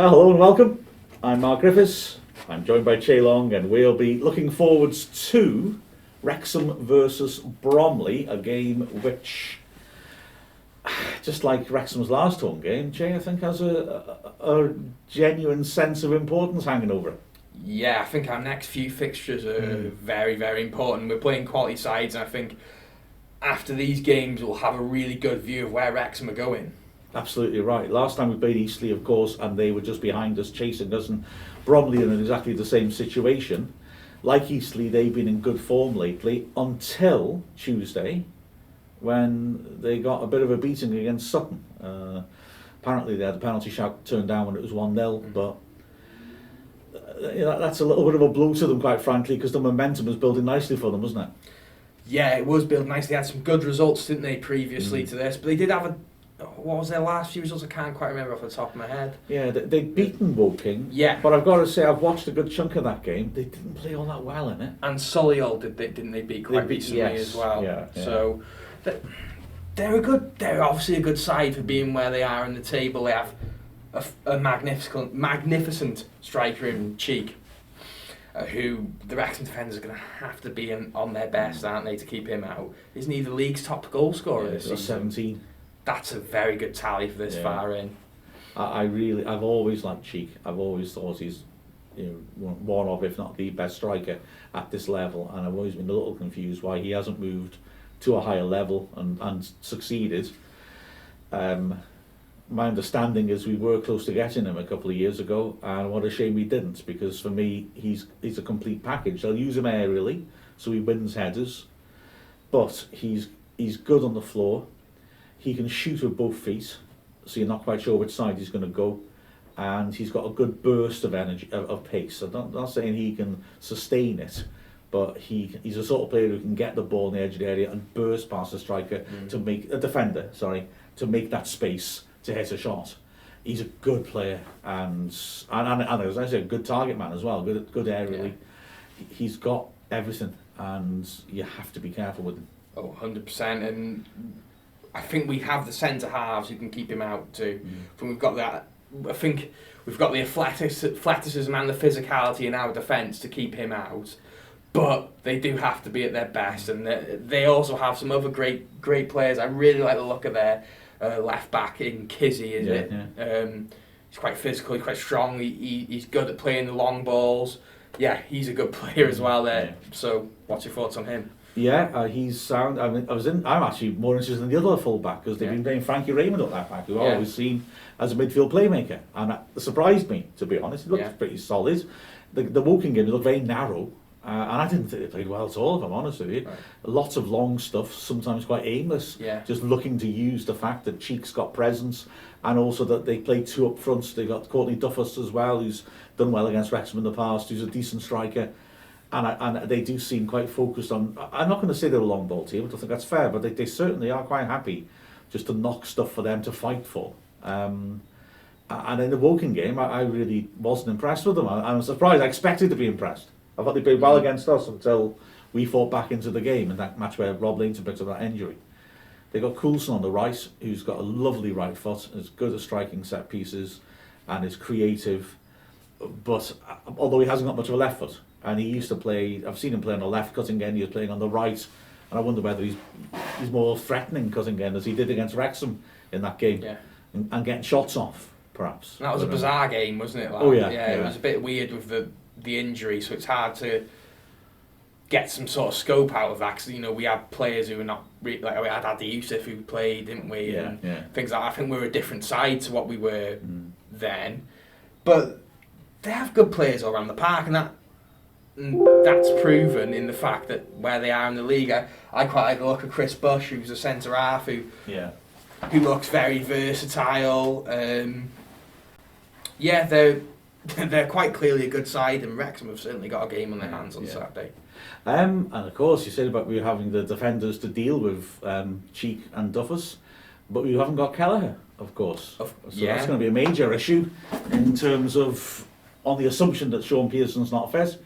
Hello and welcome. I'm Mark Griffiths. I'm joined by Chay Long, and we'll be looking forwards to Wrexham versus Bromley, a game which, just like Wrexham's last home game, Chay, I think has a genuine sense of importance hanging over it. Yeah, I think our next few fixtures are very, very important. We're playing quality sides, and I think after these games we'll have a really good view of where Wrexham are going. Absolutely right. Last time we played Eastleigh, of course, and they were just behind us, chasing us, and Bromley are in exactly the same situation. Like Eastleigh, they've been in good form lately until Tuesday, when they got a bit of a beating against Sutton. Apparently they had a penalty shout turned down when it was 1-0, but that's a little bit of a blow to them, quite frankly, because the momentum was building nicely for them, wasn't it? Yeah, it was building nicely. They had some good results, didn't they, previously to this? But they did have what was their last few results? I can't quite remember off the top of my head. Yeah, they'd beaten Woking. Yeah. But I've got to say, I've watched a good chunk of that game. They didn't play all that well in it. And Solihull, didn't they beat quite recently as well? Yeah. So they're obviously a good side for being where they are in the table. They have a magnificent striker in Cheek, who the Wrexham defenders are going to have to be on their best, aren't they, to keep him out? Isn't he the league's top goal scorer this season? 17. That's a very good tally for this far in. I've always liked Cheek. I've always thought he's one of, if not the best striker at this level, and I've always been a little confused why he hasn't moved to a higher level and succeeded. My understanding is we were close to getting him a couple of years ago, and what a shame we didn't, because for me he's a complete package. They'll use him aerially, so he wins headers, but he's good on the floor. He can shoot with both feet, so you're not quite sure which side he's going to go, and he's got a good burst of energy, of pace. I'm not saying he can sustain it, but he's a sort of player who can get the ball in the edge of the area and burst past the striker to make to make that space to hit a shot. He's a good player, and as I say, a good target man as well. Good aerially. Yeah. He's got everything, and you have to be careful with him. 100%, and I think we have the centre halves who can keep him out too. We've got that. I think we've got the athleticism and the physicality in our defence to keep him out. But they do have to be at their best, and they also have some other great players. I really like the look of their left back in Kizzy. He's quite physical, he's quite strong. He's good at playing the long balls. Yeah, he's a good player as well there. Yeah. So, what's your thoughts on him? Yeah, he's sound. I mean, I'm actually more interested in the other full-back, because they've been playing Frankie Raymond at left back, who I've always seen as a midfield playmaker, and that surprised me, to be honest. He looked pretty solid. The Woking game looked very narrow, and I didn't think they played well at all, if I'm honest with you. Right. Lots of long stuff, sometimes quite aimless. Yeah. Just looking to use the fact that Cheek's got presence, and also that they played two up front. They got Courtney Duffus as well, who's done well against Wrexham in the past, who's a decent striker. And they do seem quite focused on. I'm not going to say they're a long ball team, I don't think that's fair, but they certainly are quite happy just to knock stuff for them to fight for. And in the Woking game, I really wasn't impressed with them. I'm surprised. I expected to be impressed. I thought they played well against us until we fought back into the game in that match where Rob Lainton picked up that injury. They got Coulson on the right, who's got a lovely right foot, is good at striking set pieces, and is creative. But although he hasn't got much of a left foot, and he used to play, I've seen him play on the left cutting end, he was playing on the right, and I wonder whether he's more threatening cutting end as he did against Wrexham in that game, and getting shots off, perhaps. And that was a bizarre game, wasn't it? It was a bit weird with the injury, so it's hard to get some sort of scope out of that, because we had players who were not like we had Adi Youssef who played, didn't we? Things like that. I think we were a different side to what we were then, but they have good players all around the park, and that's proven in the fact that where they are in the league. I quite like the look of Chris Bush, who's a centre half who looks very versatile. They're quite clearly a good side, and Wrexham have certainly got a game on their hands on Saturday. And of course, you said about we having the defenders to deal with Cheek and Duffus, but we haven't got Kelleher, of course. So that's going to be a major issue in terms of, on the assumption that Sean Pearson's not fit,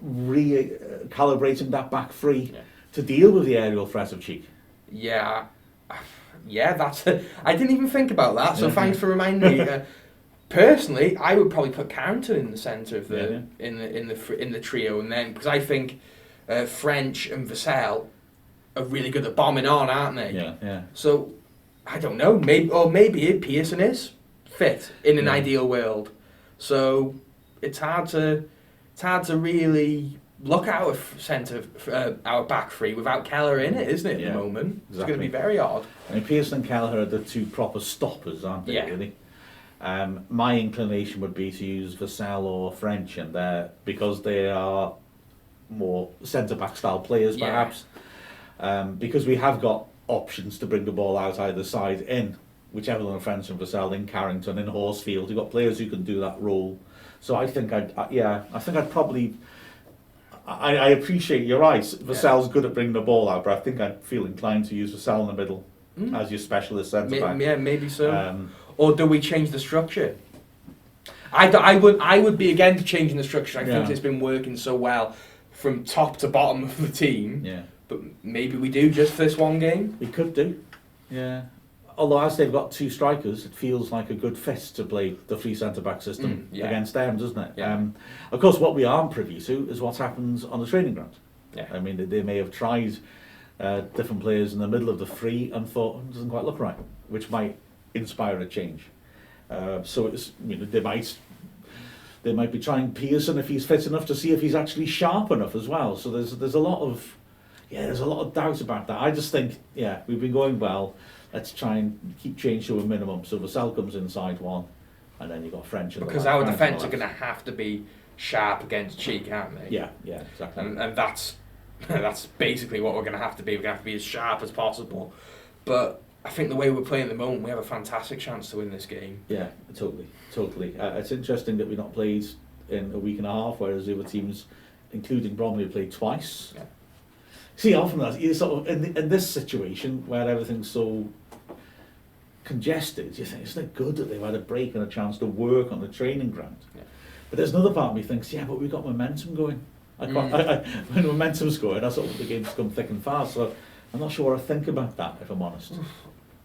recalibrating that back three to deal with the aerial threat of Cheek. I didn't even think about that, so thanks for reminding me. personally, I would probably put Carrington in the centre of the in the trio, and then because I think French and Vassell are really good at bombing on, aren't they? Yeah. So I don't know, maybe Pearson is fit in an ideal world. So it's hard to really look at our centre, our back three without Keller in it, isn't it? At the moment, It's going to be very odd. I mean, Pearson and Kelleher are the two proper stoppers, aren't they? Really. My inclination would be to use Vassell or French in there because they are more centre-back style players, perhaps. Because we have got options to bring the ball out either side in, whichever one, French and Vassell, in Carrington, in Horsfield. You've got players who can do that role. So I think I'd probably. I appreciate you're right. Vassell's good at bringing the ball out, but I think I'd feel inclined to use Vassell in the middle as your specialist centre back. Yeah, maybe so. Or do we change the structure? I would be against changing the structure. I think it's been working so well from top to bottom of the team. Yeah. But maybe we do just this one game. We could do. Yeah. Although as they've got two strikers, it feels like a good fit to play the three centre-back system against them, doesn't it? Yeah. Of course, what we aren't privy to is what happens on the training ground. Yeah. I mean, they may have tried different players in the middle of the three and thought it doesn't quite look right, which might inspire a change. So it's, they might be trying Pearson if he's fit enough to see if he's actually sharp enough as well. So there's a lot of doubt about that. I just think we've been going well. Let's try and keep change to a minimum. So Vassell comes inside one, and then you've got French. Because our defence are going to have to be sharp against Cheek, aren't they? Yeah, exactly. And that's basically what we're going to have to be. We're going to have to be as sharp as possible. But I think the way we're playing at the moment, we have a fantastic chance to win this game. Yeah, totally. It's interesting that we've not played in a week and a half, whereas the other teams, including Bromley, have played twice. Yeah. See, often you're sort of in this situation where everything's so congested, you think, isn't it good that they've had a break and a chance to work on the training ground? Yeah. But there's another part of me thinks, but we've got momentum going. When momentum's going, that's what the game's come thick and fast. So I'm not sure what I think about that, if I'm honest.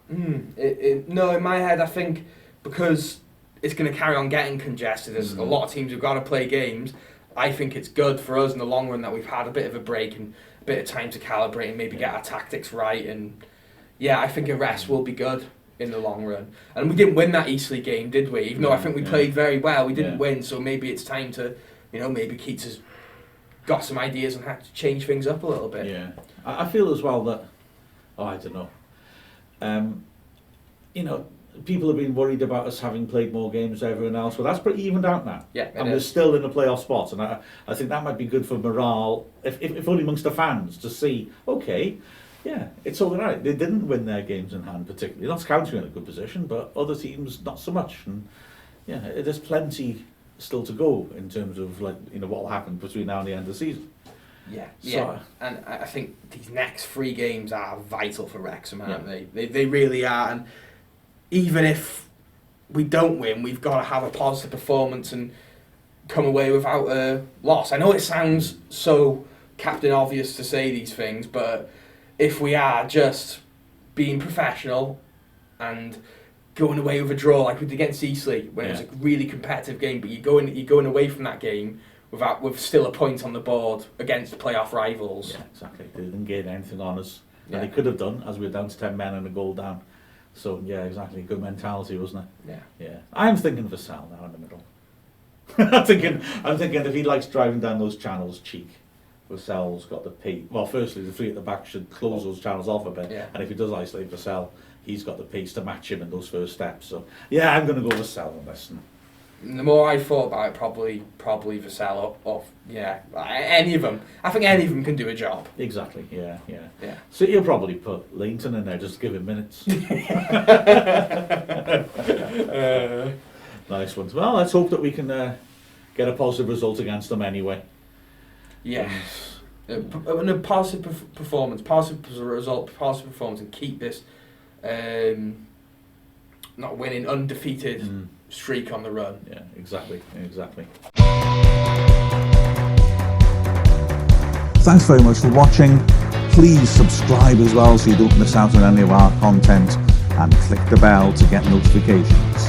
No, in my head, I think because it's going to carry on getting congested, there's a lot of teams who've got to play games. I think it's good for us in the long run that we've had a bit of a break and a bit of time to calibrate and maybe get our tactics right. And I think a rest will be good in the long run. And we didn't win that Eastleigh game, did we? Even though I think we played very well, we didn't win. So maybe it's time to, maybe Keats has got some ideas on how to change things up a little bit. Yeah, I feel as well that, I don't know. People have been worried about us having played more games than everyone else, but that's pretty evened out now. Yeah, and we're still in the playoff spot, and I think that might be good for morale, if only amongst the fans, to see, it's all right. They didn't win their games in hand particularly. Notts County in a good position, but other teams not so much. And there's plenty still to go in terms of what will happen between now and the end of the season. And I think these next 3 games are vital for Wrexham, aren't they? They really are. And even if we don't win, we've got to have a positive performance and come away without a loss. I know it sounds so Captain Obvious to say these things, but if we are just being professional and going away with a draw like we did against Eastleigh, when it was a really competitive game, but you're going away from that game with still a point on the board against playoff rivals. Yeah, exactly. They didn't gain anything on us. And they could have done, as we were down to 10 men and a goal down. So, exactly. Good mentality, wasn't it? Yeah. I'm thinking Vassell now in the middle. I'm thinking if he likes driving down those channels, Cheek, Vassell's got the pace. Well, firstly, the 3 at the back should close those channels off a bit. Yeah. And if he does isolate Vassell, he's got the pace to match him in those first steps. So, I'm going to go Vassell on this. The more I thought about it, probably Vassell or any of them. I think any of them can do a job. Exactly. Yeah. So you'll probably put Leighton in there, just give him minutes. Nice ones. Well, let's hope that we can get a positive result against them anyway. Yes. And a positive performance, positive result, positive performance, and keep this not winning, undefeated streak on the run. Yeah, exactly. Thanks very much for watching. Please subscribe as well so you don't miss out on any of our content, and click the bell to get notifications.